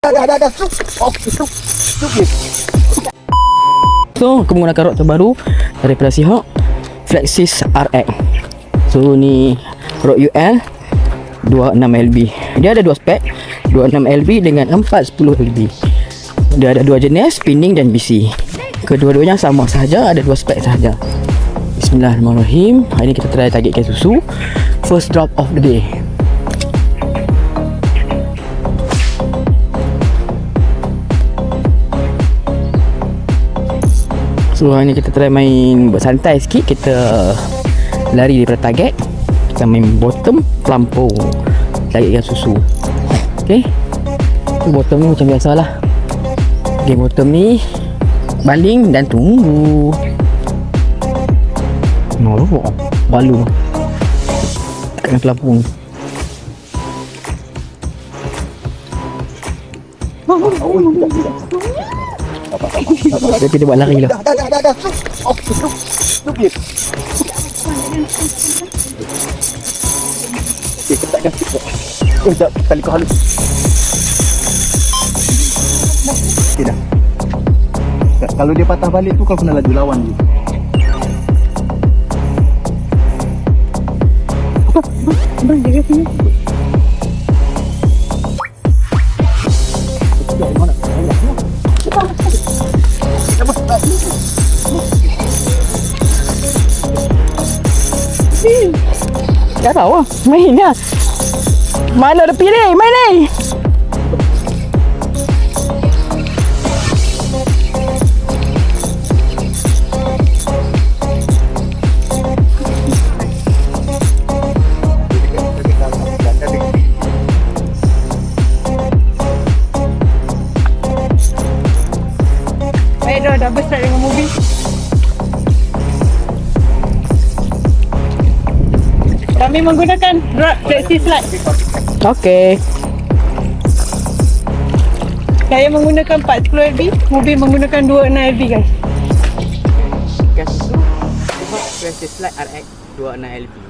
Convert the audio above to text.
Dah. So, aku menggunakan rod terbaru daripada Seahawk, Flexis RX. So, ni rod UL 26LB. Dia ada dua spek, 26LB dengan 410LB. Dia ada dua jenis, spinning dan BC. Kedua-duanya sama sahaja, ada dua spek sahaja. Bismillahirrahmanirrahim. Hari ni kita try targetkan susu. First drop of the day. So hari ni kita try main bersantai sikit. Kita lari daripada target. Kita main bottom pelampau, targetkan susu. Okay, so, bottom ni macam biasalah. Okay, bottom ni baling dan tunggu. Nampak balu tekan pelampau ni. Dia buat lari dah. Dah. Stupid. Okey, ketatkan sikit. Sekejap, tali kau halus. Okey dah. Kalau dia patah balik tu kau kena laju lawan dia. Bang, jaga sini. Dah tahu lah, main lah. Mana ada pilih, main ni. Baik dah besar dengan mobil. Kami menggunakan rod Flexis slide. Okey. Saya menggunakan 40LB, mobil menggunakan 26LB guys. Gas susu, Flexis Slide RX 26LB.